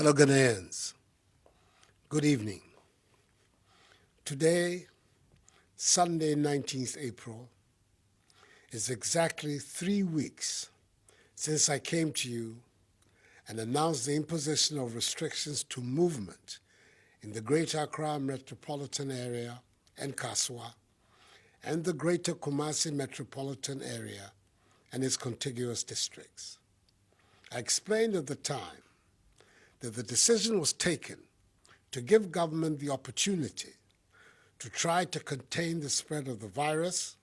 Fellow Ghanaians, good evening. Today, Sunday, 19th April, is exactly 3 weeks since I came to you and announced the imposition of restrictions to movement in the Greater Accra metropolitan area and Kasoa, and the Greater Kumasi metropolitan area and its contiguous districts. I explained at the time that the decision was taken to give government the opportunity to try to contain the spread of the virus,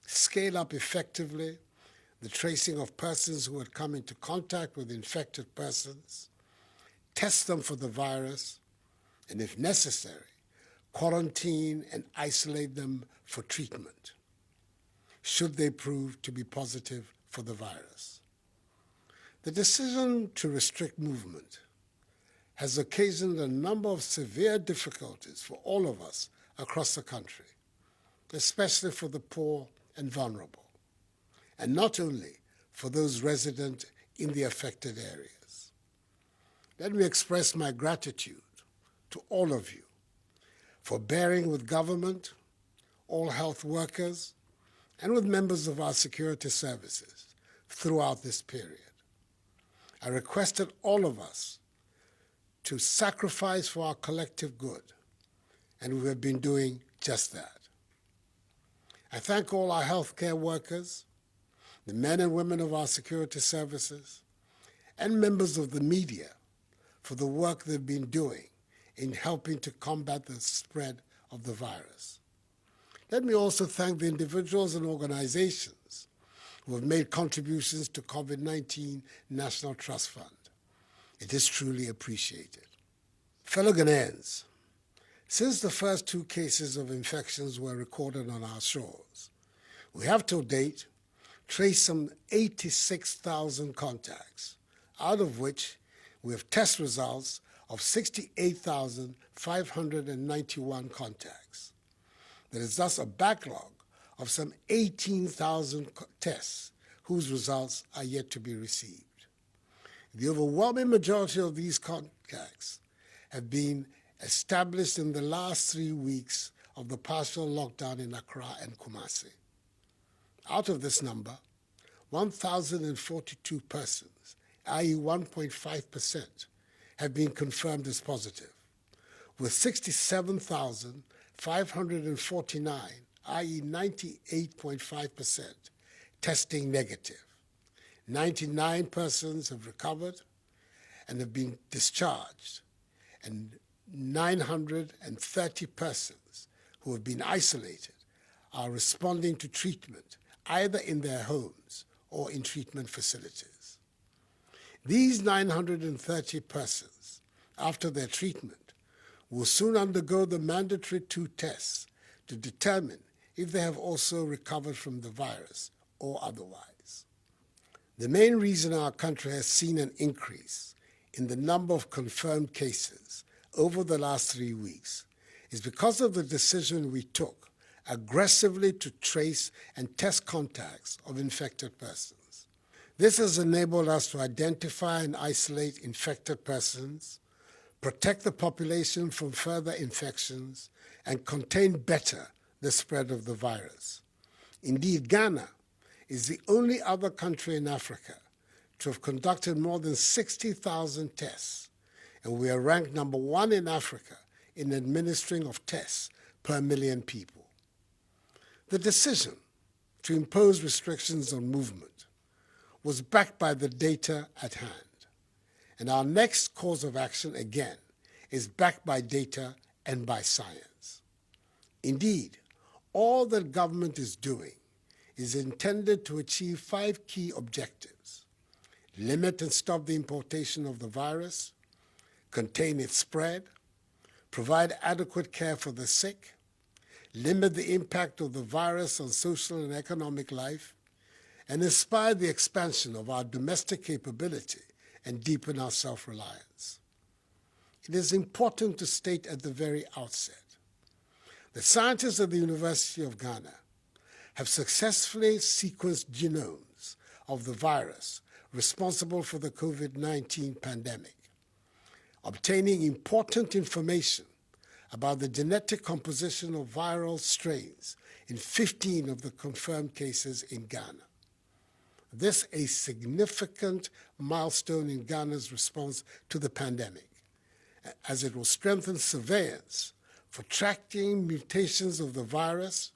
scale up effectively the tracing of persons who had come into contact with infected persons, test them for the virus, and if necessary, quarantine and isolate them for treatment, should they prove to be positive for the virus. The decision to restrict movement has occasioned a number of severe difficulties for all of us across the country, especially for the poor and vulnerable, and not only for those resident in the affected areas. Let me express my gratitude to all of you for bearing with government, all health workers, and with members of our security services throughout this period. I requested all of us to sacrifice for our collective good, and we have been doing just that. I thank all our healthcare workers, the men and women of our security services, and members of the media for the work they've been doing in helping to combat the spread of the virus. Let me also thank the individuals and organizations who have made contributions to COVID-19 National Trust Fund. It is truly appreciated. Fellow Ghanaians, since the first 2 cases of infections were recorded on our shores, we have to date traced some 86,000 contacts, out of which we have test results of 68,591 contacts. There is thus a backlog of some 18,000 tests whose results are yet to be received. The overwhelming majority of these contacts have been established in the last 3 weeks of the partial lockdown in Accra and Kumasi. Out of this number, 1,042 persons, i.e. 1.5%, have been confirmed as positive, with 67,549, i.e. 98.5%, testing negative. 99 persons have recovered and have been discharged, and 930 persons who have been isolated are responding to treatment either in their homes or in treatment facilities. These 930 persons, after their treatment, will soon undergo the mandatory 2 tests to determine if they have also recovered from the virus or otherwise. The main reason our country has seen an increase in the number of confirmed cases over the last 3 weeks is because of the decision we took aggressively to trace and test contacts of infected persons. This has enabled us to identify and isolate infected persons, protect the population from further infections, and contain better the spread of the virus. Indeed, Ghana is the only other country in Africa to have conducted more than 60,000 tests, and we are ranked number 1 in Africa in administering of tests per million people. The decision to impose restrictions on movement was backed by the data at hand, and our next course of action, again, is backed by data and by science. Indeed, all that government is doing is intended to achieve 5 key objectives: limit and stop the importation of the virus, contain its spread, provide adequate care for the sick, limit the impact of the virus on social and economic life, and inspire the expansion of our domestic capability and deepen our self-reliance. It is important to state at the very outset that scientists at the University of Ghana have successfully sequenced genomes of the virus responsible for the COVID-19 pandemic. obtaining important information about the genetic composition of viral strains in 15 of the confirmed cases in Ghana. This is a significant milestone in Ghana's response to the pandemic, as it will strengthen surveillance for tracking mutations of the virus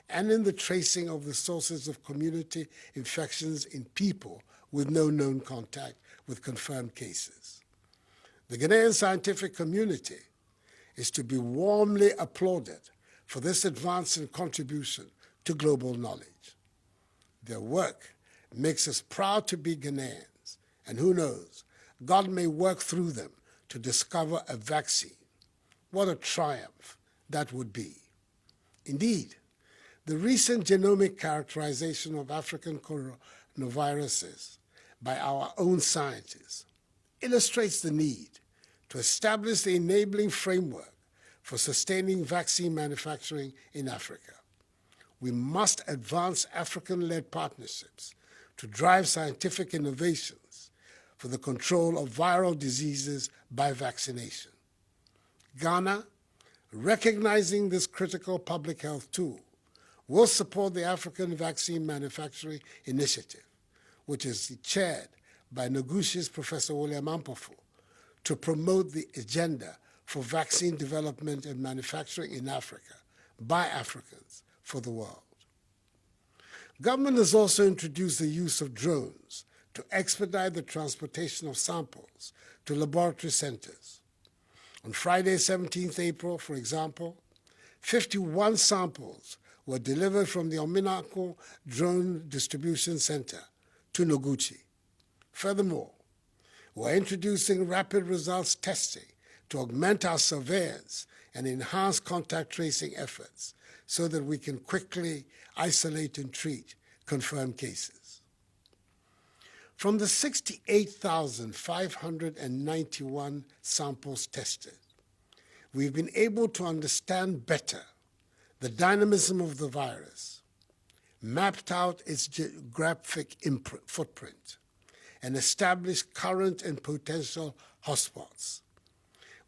and in the tracing of the sources of community infections in people with no known contact with confirmed cases. The Ghanaian scientific community is to be warmly applauded for this advance and contribution to global knowledge. Their work makes us proud to be Ghanaians, and who knows, God may work through them to discover a vaccine. What a triumph that would be. Indeed, the recent genomic characterization of African coronaviruses by our own scientists illustrates the need to establish the enabling framework for sustaining vaccine manufacturing in Africa. We must advance African-led partnerships to drive scientific innovations for the control of viral diseases by vaccination. Ghana, recognizing this critical public health tool, will support the African Vaccine Manufacturing Initiative, which is chaired by Nogushi's Professor William Ampofo, to promote the agenda for vaccine development and manufacturing in Africa by Africans for the world. Government has also introduced the use of drones to expedite the transportation of samples to laboratory centers. On Friday, 17th April, for example, 51 samples were delivered from the Ominako Drone Distribution Center to Noguchi. Furthermore, we're introducing rapid results testing to augment our surveillance and enhance contact tracing efforts so that we can quickly isolate and treat confirmed cases. From the 68,591 samples tested, we've been able to understand better the dynamism of the virus, mapped out its geographic footprint, and established current and potential hotspots.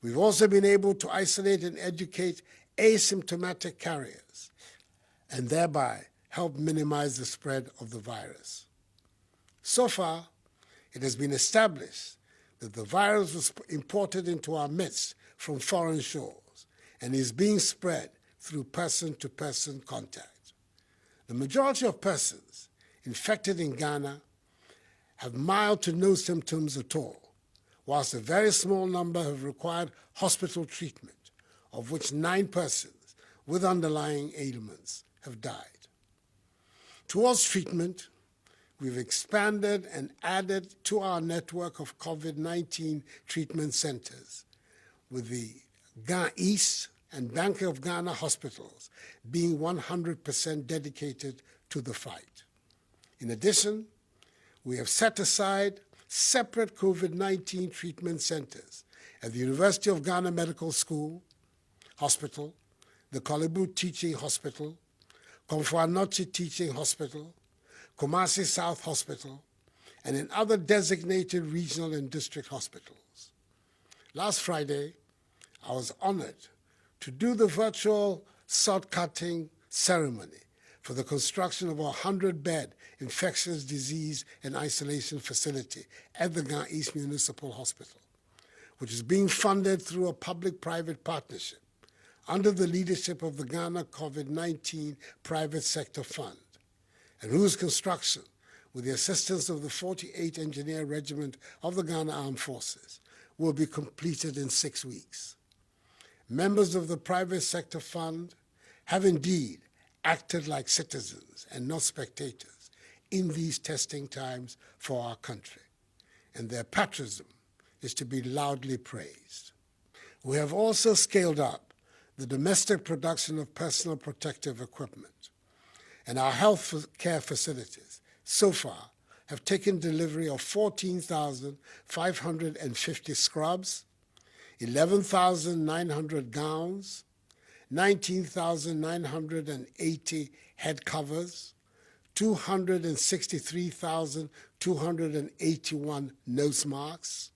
We've also been able to isolate and educate asymptomatic carriers and thereby help minimize the spread of the virus. So far, it has been established that the virus was imported into our midst from foreign shores and is being spread through person-to-person contact. The majority of persons infected in Ghana have mild to no symptoms at all, whilst a very small number have required hospital treatment, of which 9 persons with underlying ailments have died. Towards treatment, we've expanded and added to our network of COVID-19 treatment centers, with the Ghana East and Bank of Ghana hospitals being 100% dedicated to the fight. In addition, we have set aside separate COVID-19 treatment centers at the University of Ghana Medical School, Hospital, the Kolebu Teaching Hospital, Komfo-Anokye Teaching Hospital, Kumasi South Hospital, and in other designated regional and district hospitals. Last Friday, I was honored to do the virtual sod-cutting ceremony for the construction of a 100-bed infectious disease and isolation facility at the Ghana East Municipal Hospital, which is being funded through a public-private partnership under the leadership of the Ghana COVID-19 Private Sector Fund, and whose construction, with the assistance of the 48th Engineer Regiment of the Ghana Armed Forces, will be completed in 6 weeks. Members of the Private Sector Fund have indeed acted like citizens and not spectators in these testing times for our country, and their patriotism is to be loudly praised. We have also scaled up the domestic production of personal protective equipment, and our health care facilities so far have taken delivery of 14,550 scrubs, 11,900 gowns, 19,980 head covers, 263,281 nose masks,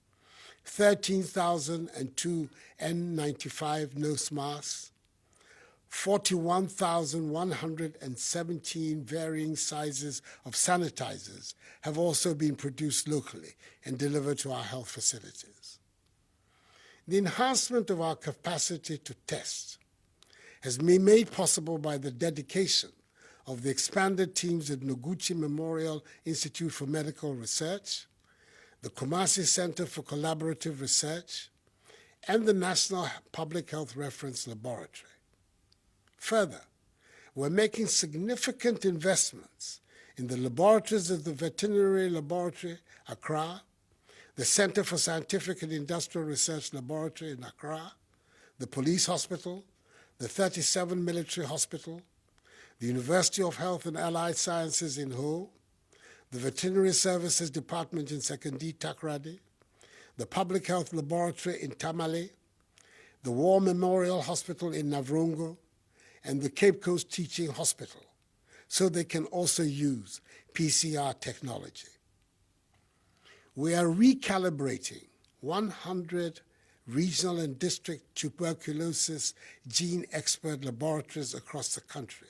13,002 N95 nose masks, 41,117 varying sizes of sanitizers have also been produced locally and delivered to our health facilities. The enhancement of our capacity to test has been made possible by the dedication of the expanded teams at Noguchi Memorial Institute for Medical Research, the Kumasi Center for Collaborative Research, and the National Public Health Reference Laboratory. Further, we're making significant investments in the laboratories of the Veterinary Laboratory, Accra, the Center for Scientific and Industrial Research Laboratory in Accra, the Police Hospital, the 37 Military Hospital, the University of Health and Allied Sciences in Ho, the Veterinary Services Department in Sekondi Takoradi, the Public Health Laboratory in Tamale, the War Memorial Hospital in Navrongo, and the Cape Coast Teaching Hospital, so they can also use PCR technology. We are recalibrating 100 regional and district tuberculosis gene expert laboratories across the country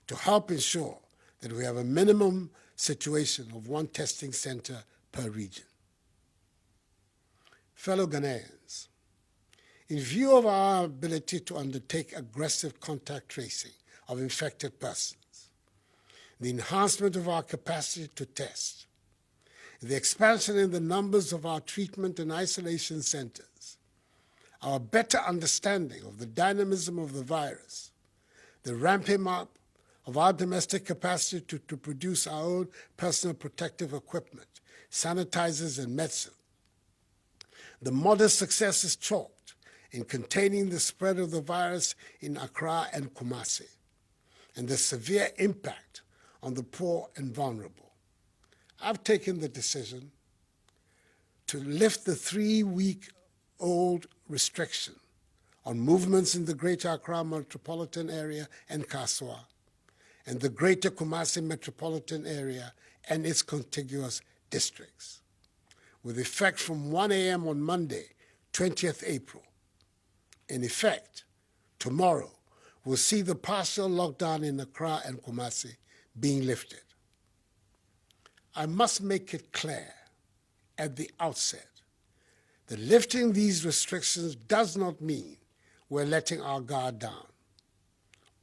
to help ensure that we have a minimum situation of one testing center per region. Fellow Ghanaians, in view of our ability to undertake aggressive contact tracing of infected persons, the enhancement of our capacity to test, the expansion in the numbers of our treatment and isolation centers, our better understanding of the dynamism of the virus, the ramping up of our domestic capacity to produce our own personal protective equipment, sanitizers, and medicine, the modest successes chalked in containing the spread of the virus in Accra and Kumasi, and the severe impact on the poor and vulnerable. I've taken the decision to lift the 3-week-old restriction on movements in the Greater Accra metropolitan area and Kasoa, and the Greater Kumasi metropolitan area and its contiguous districts, with effect from 1 a.m. on Monday, 20th April. In effect, tomorrow, we'll see the partial lockdown in Accra and Kumasi being lifted. I must make it clear at the outset that lifting these restrictions does not mean we're letting our guard down.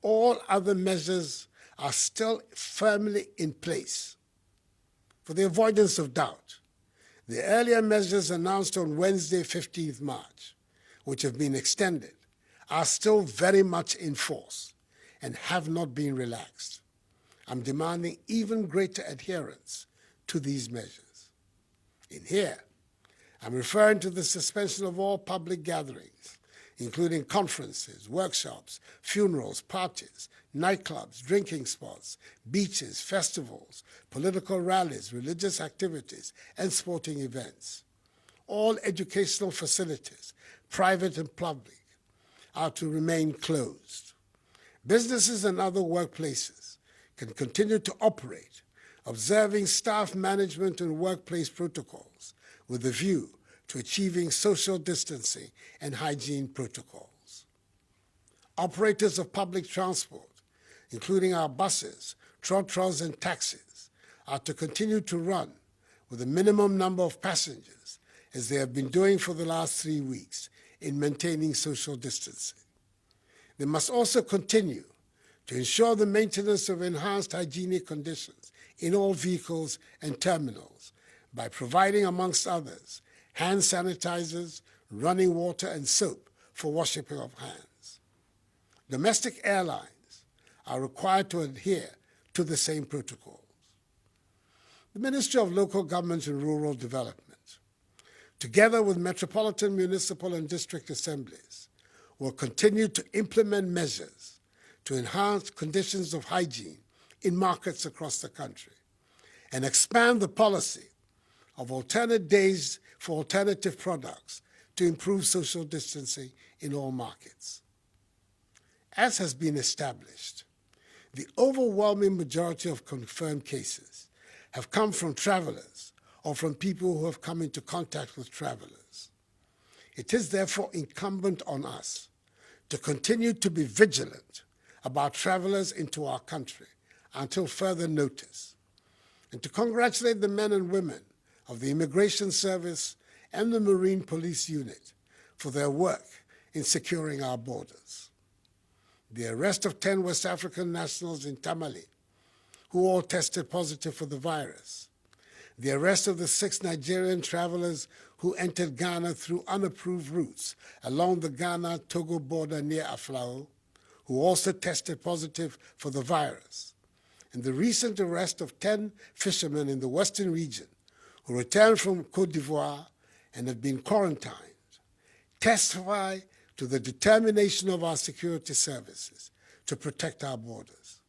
All other measures are still firmly in place. For the avoidance of doubt, the earlier measures announced on Wednesday, 15th March, which have been extended, are still very much in force and have not been relaxed. I'm demanding even greater adherence to these measures. In here, I'm referring to the suspension of all public gatherings, including conferences, workshops, funerals, parties, nightclubs, drinking spots, beaches, festivals, political rallies, religious activities, and sporting events. All educational facilities, private and public, are to remain closed. Businesses and other workplaces can continue to operate, observing staff management and workplace protocols with a view to achieving social distancing and hygiene protocols. Operators of public transport, including our buses, trotros, and taxis, are to continue to run with a minimum number of passengers, as they have been doing for the last 3 weeks in maintaining social distancing. They must also continue to ensure the maintenance of enhanced hygienic conditions in all vehicles and terminals by providing, amongst others, hand sanitizers, running water, and soap for washing of hands. Domestic airlines are required to adhere to the same protocols. The Ministry of Local Government and Rural Development, together with metropolitan, municipal, and district assemblies, will continue to implement measures to enhance conditions of hygiene in markets across the country and expand the policy of alternate days for alternative products to improve social distancing in all markets. As has been established, the overwhelming majority of confirmed cases have come from travelers or from people who have come into contact with travelers. It is therefore incumbent on us to continue to be vigilant about travelers into our country until further notice, and to congratulate the men and women of the Immigration Service and the Marine Police Unit for their work in securing our borders. The arrest of 10 West African nationals in Tamale, who all tested positive for the virus. The arrest of the 6 Nigerian travelers who entered Ghana through unapproved routes along the Ghana-Togo border near Aflao, who also tested positive for the virus. And the recent arrest of 10 fishermen in the Western region who returned from Côte d'Ivoire and have been quarantined testify to the determination of our security services to protect our borders.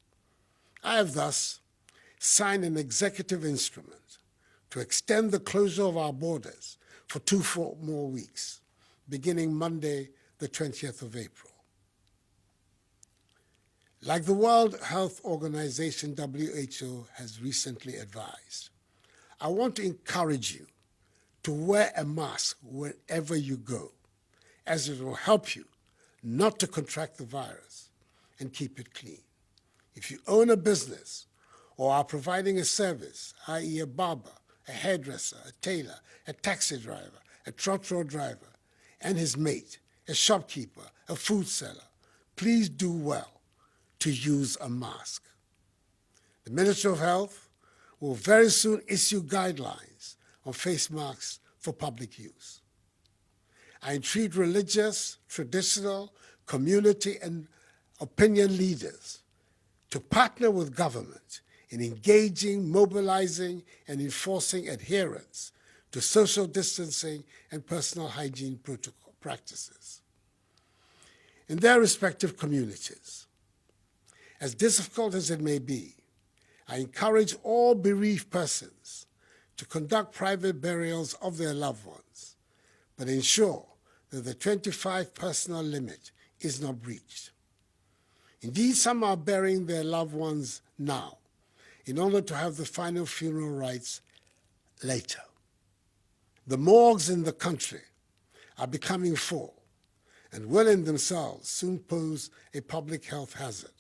I have thus signed an executive instrument to extend the closure of our borders for 2 more weeks, beginning Monday, the 20th of April. Like the World Health Organization, WHO, has recently advised, I want to encourage you to wear a mask wherever you go, as it will help you not to contract the virus and keep it clean. If you own a business or are providing a service, i.e. a barber, a hairdresser, a tailor, a taxi driver, a trotro driver, and his mate, a shopkeeper, a food seller, please do well to use a mask. The Ministry of Health will very soon issue guidelines on face masks for public use. I entreat religious, traditional, community, and opinion leaders to partner with government in engaging, mobilizing, and enforcing adherence to social distancing and personal hygiene protocol practices in their respective communities. As difficult as it may be, I encourage all bereaved persons to conduct private burials of their loved ones, but ensure that the 25 personal limit is not breached. Indeed, some are burying their loved ones now in order to have the final funeral rites later. The morgues in the country are becoming full and will in themselves soon pose a public health hazard.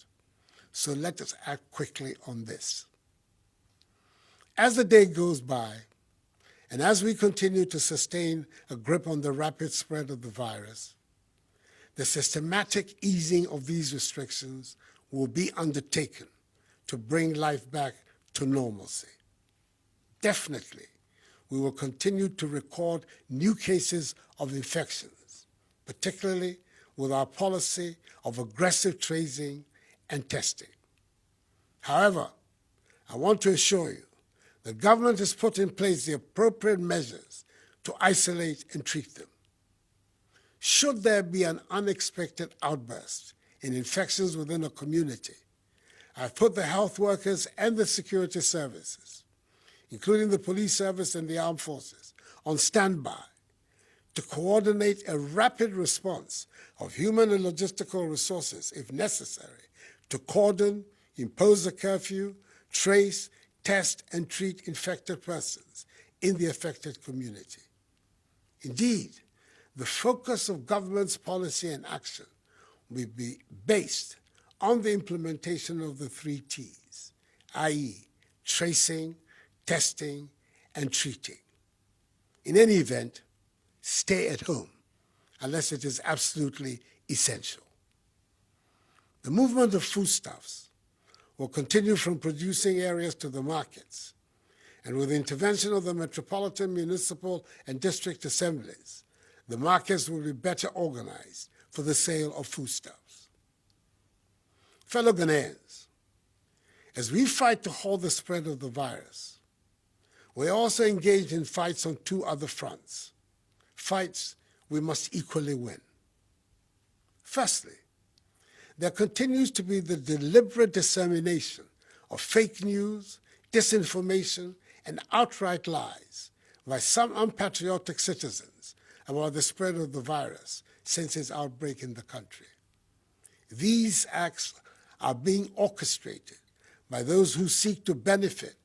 So let us act quickly on this. As the day goes by, and as we continue to sustain a grip on the rapid spread of the virus, the systematic easing of these restrictions will be undertaken to bring life back to normalcy. Definitely, we will continue to record new cases of infections, particularly with our policy of aggressive tracing and testing. However, I want to assure you the government has put in place the appropriate measures to isolate and treat them. Should there be an unexpected outburst in infections within a community, I've put the health workers and the security services, including the police service and the armed forces, on standby to coordinate a rapid response of human and logistical resources, if necessary, to cordon, impose a curfew, trace, test, and treat infected persons in the affected community. Indeed, the focus of government's policy and action will be based on the implementation of the 3 T's, i.e. tracing, testing, and treating. In any event, stay at home unless it is absolutely essential. The movement of foodstuffs will continue from producing areas to the markets, and with the intervention of the metropolitan, municipal, and district assemblies, the markets will be better organized for the sale of foodstuffs. Fellow Ghanaians, as we fight to halt the spread of the virus, we're also engaged in fights on 2 other fronts, fights we must equally win. Firstly, there continues to be the deliberate dissemination of fake news, disinformation, and outright lies by some unpatriotic citizens about the spread of the virus since its outbreak in the country. These acts are being orchestrated by those who seek to benefit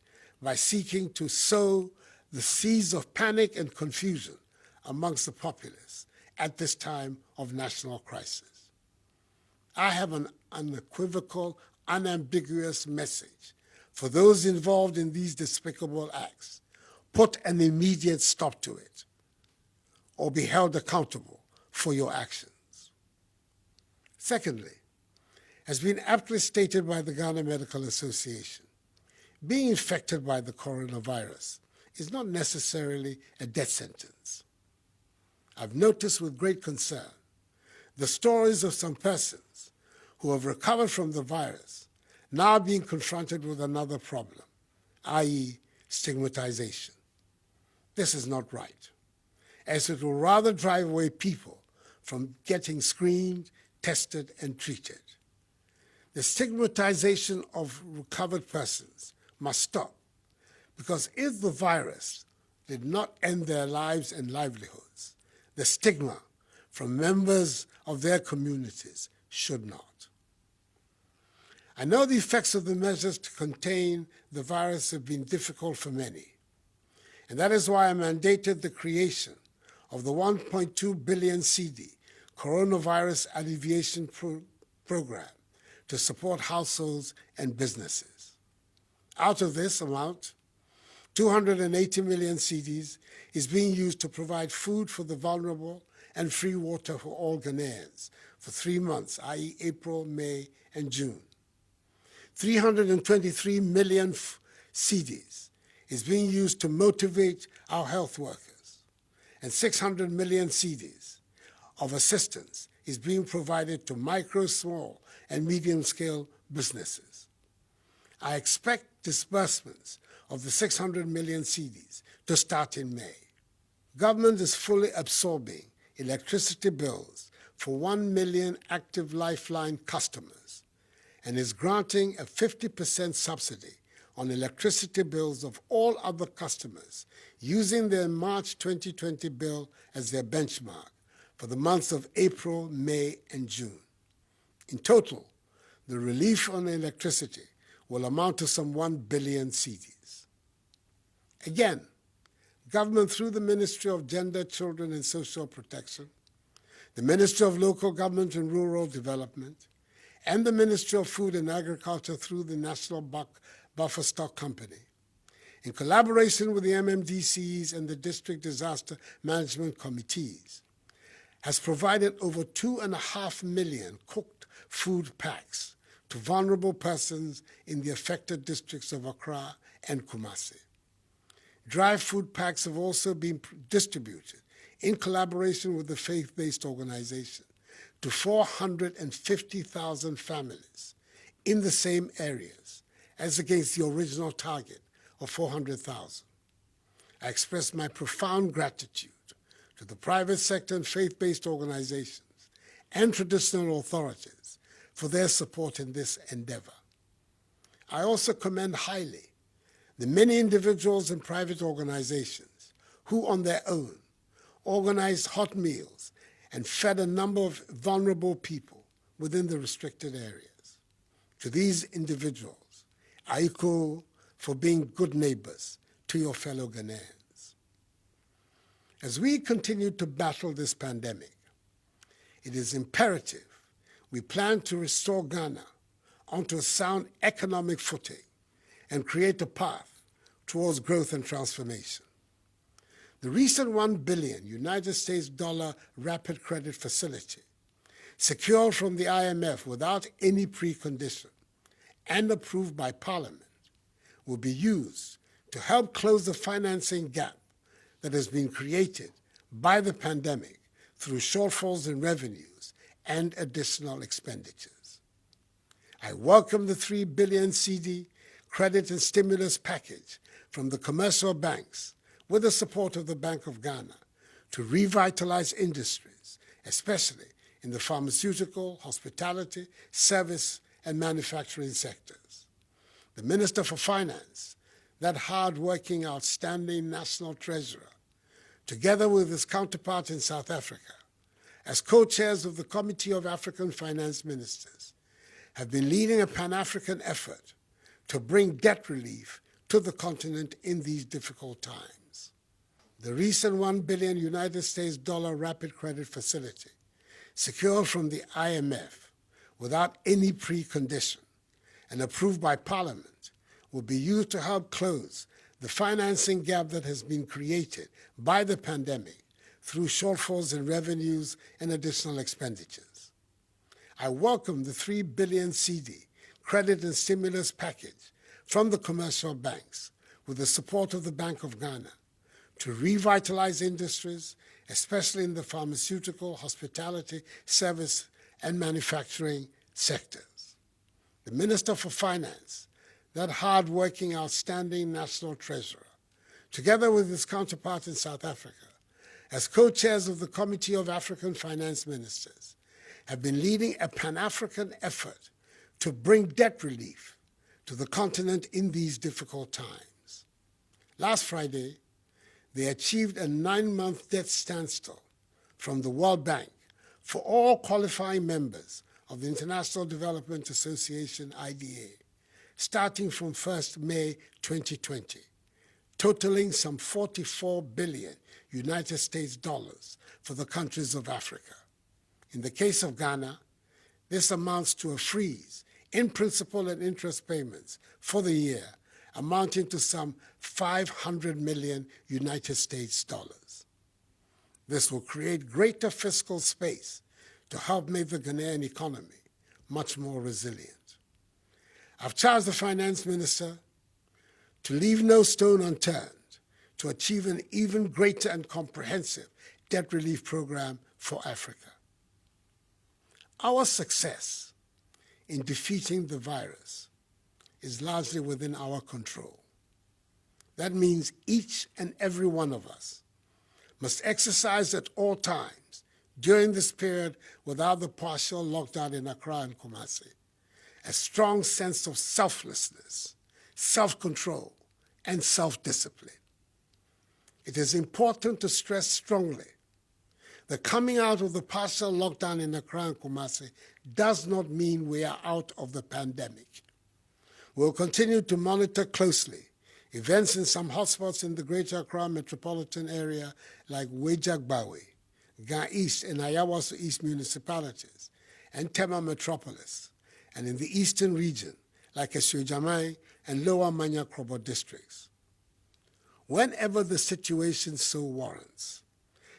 by seeking to sow the seeds of panic and confusion amongst the populace at this time of national crisis. I have an unequivocal, unambiguous message for those involved in these despicable acts. Put an immediate stop to it, or be held accountable for your actions. Secondly, as been aptly stated by the Ghana Medical Association, being infected by the coronavirus is not necessarily a death sentence. I've noticed with great concern the stories of some persons who have recovered from the virus now being confronted with another problem, i.e. stigmatization. This is not right, as it will rather drive away people from getting screened, tested, and treated. The stigmatization of recovered persons must stop, because if the virus did not end their lives and livelihoods, the stigma from members of their communities should not. I know the effects of the measures to contain the virus have been difficult for many, and that is why I mandated the creation of the 1.2 billion CD Coronavirus Alleviation Program to support households and businesses. Out of this amount, 280 million cedis is being used to provide food for the vulnerable and free water for all Ghanaians for 3 months, i.e. April, May, and June. 323 million cedis is being used to motivate our health workers, and 600 million cedis of assistance is being provided to micro, small, and medium-scale businesses. I expect disbursements of the 600 million cedis to start in May. Government is fully absorbing electricity bills for 1 million active Lifeline customers and is granting a 50% subsidy on electricity bills of all other customers using their March 2020 bill as their benchmark for the months of April, May, and June. In total, the relief on electricity will amount to some 1 billion cedis. Again, government through the Ministry of Gender, Children and Social Protection, the Ministry of Local Government and Rural Development, and the Ministry of Food and Agriculture through the National Buffer Stock Company, in collaboration with the MMDCs and the District Disaster Management Committees, has provided over 2.5 million cooked food packs to vulnerable persons in the affected districts of Accra and Kumasi. Dry food packs have also been distributed in collaboration with the faith-based organization to 450,000 families in the same areas as against the original target of 400,000. I express my profound gratitude to the private sector and faith-based organizations and traditional authorities for their support in this endeavor. I also commend highly the many individuals and private organizations who on their own organized hot meals and fed a number of vulnerable people within the restricted areas. To these individuals, I call for being good neighbors to your fellow Ghanaians. As we continue to battle this pandemic, it is imperative we plan to restore Ghana onto a sound economic footing and create a path towards growth and transformation. The recent $1 billion United States dollar rapid credit facility, secured from the IMF without any precondition and approved by Parliament, will be used to help close the financing gap that has been created by the pandemic through shortfalls in revenues and additional expenditures. I welcome the 3 billion CD credit and stimulus package from the commercial banks with the support of the Bank of Ghana to revitalize industries, especially in the pharmaceutical, hospitality, service, and manufacturing sectors. The Minister for Finance, that hard-working, outstanding national treasurer, together with his counterpart in South Africa, as co-chairs of the Committee of African Finance Ministers, have been leading a Pan-African effort to bring debt relief to the continent in these difficult times. The recent $1 billion United States dollar rapid credit facility, secured from the IMF without any precondition and approved by Parliament, will be used to help close the financing gap that has been created by the pandemic through shortfalls in revenues and additional expenditures. I welcome the 3 billion CD credit and stimulus package from the commercial banks with the support of the Bank of Ghana to revitalize industries, especially in the pharmaceutical, hospitality, service, and manufacturing sectors. The Minister for Finance, that hard-working, outstanding national treasurer, together with his counterpart in South Africa, as co-chairs of the Committee of African Finance Ministers, have been leading a Pan-African effort to bring debt relief to the continent in these difficult times. Last Friday, they achieved a 9-month debt standstill from the World Bank for all qualifying members of the International Development Association, IDA, starting from 1st May 2020, totaling some 44 billion United States dollars for the countries of Africa. In the case of Ghana, this amounts to a freeze in principal and interest payments for the year, amounting to some 500 million United States dollars. This will create greater fiscal space to help make the Ghanaian economy much more resilient. I've charged the finance minister to leave no stone unturned to achieve an even greater and comprehensive debt relief program for Africa. Our success in defeating the virus is largely within our control. That means each and every one of us must exercise at all times during this period without the partial lockdown in Accra and Kumasi a strong sense of selflessness, self-control, and self-discipline. It is important to stress strongly that coming out of the partial lockdown in Accra and Kumasi does not mean we are out of the pandemic. We'll continue to monitor closely events in some hotspots in the Greater Accra metropolitan area like Wejagbawe, Ga East and Ayawaso East municipalities, and Tema metropolis, and in the eastern region like Esuejamai and Lower Manya Krobo districts. Whenever the situation so warrants,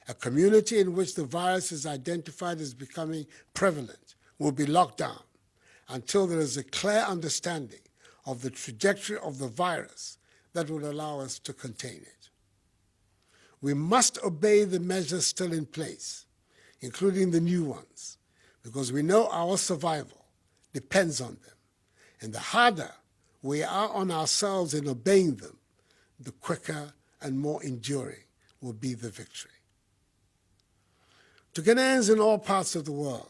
a community in which the virus is identified as becoming prevalent will be locked down until there is a clear understanding of the trajectory of the virus that will allow us to contain it. We must obey the measures still in place, including the new ones, because we know our survival depends on them. And the harder we are on ourselves in obeying them, the quicker and more enduring will be the victory. To Ghanaians in all parts of the world,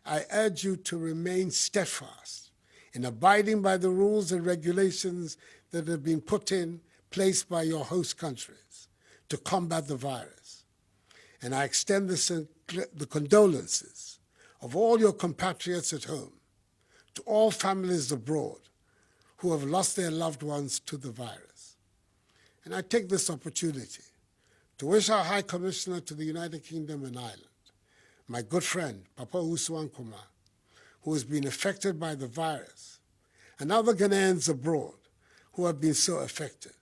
I urge you to remain steadfast in abiding by the rules and regulations that have been put in place by your host countries to combat the virus. And I extend the condolences of all your compatriots at home to all families abroad who have lost their loved ones to the virus. And I take this opportunity to wish our High Commissioner to the United Kingdom and Ireland, my good friend, Papa Usman Kuma, who has been affected by the virus, and other Ghanaians abroad who have been so affected,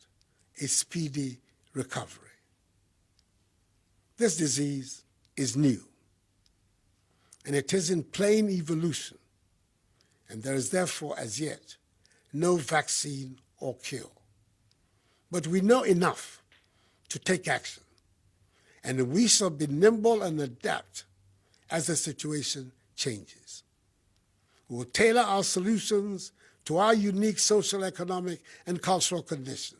a speedy recovery. This disease is new, and it is in plain evolution, and there is therefore, as yet, no vaccine or cure. But we know enough to take action, and we shall be nimble and adapt as the situation changes. We will tailor our solutions to our unique social, economic, and cultural conditions.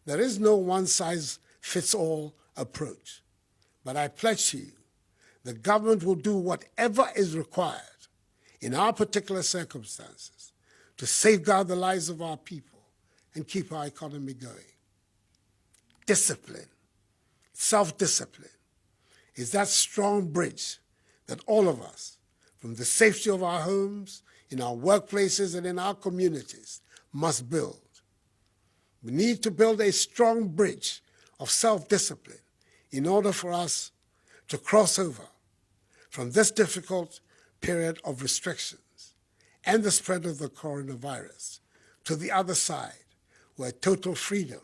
There is no one-size-fits-all approach, but I pledge to you the government will do whatever is required in our particular circumstances to safeguard the lives of our people and keep our economy going. Discipline, self-discipline, is that strong bridge that all of us, from the safety of our homes, in our workplaces, and in our communities, must build. We need to build a strong bridge of self-discipline in order for us to cross over from this difficult period of restrictions and the spread of the coronavirus to the other side, where total freedom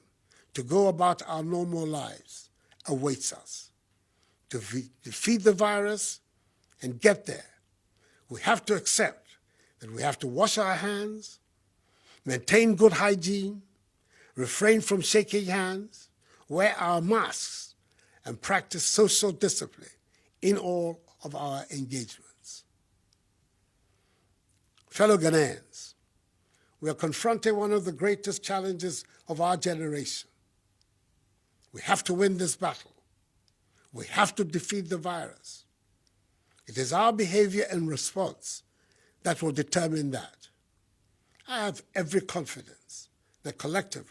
to go about our normal lives awaits us. To defeat the virus and get there, we have to accept that we have to wash our hands, maintain good hygiene, refrain from shaking hands, wear our masks, and practice social discipline in all of our engagements. Fellow Ghanaians, we are confronting one of the greatest challenges of our generation. We have to win this battle. We have to defeat the virus. It is our behavior and response that will determine that. I have every confidence that collectively,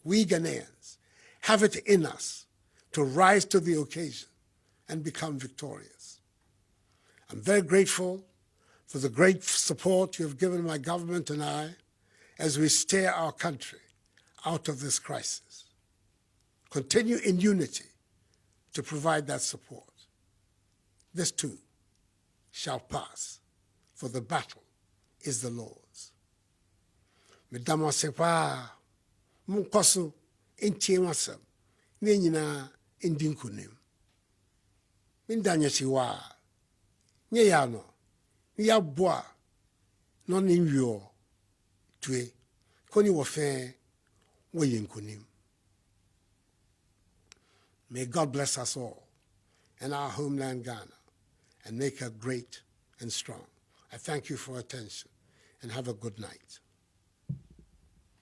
we Ghanaians have it in us to rise to the occasion and become victorious. I'm very grateful for the great support you have given my government and I as we steer our country out of this crisis. Continue in unity to provide that support. This too shall pass, for the battle is the Lord's. Medama sepa munkoso entie masam ne nyina endi nkunim. Mindanya siwa nye ya no ya boa no ne nwio tue koni wo fe wo yenkunim. May God bless us all and our homeland Ghana and make her great and strong. I thank you for your attention and have a good night.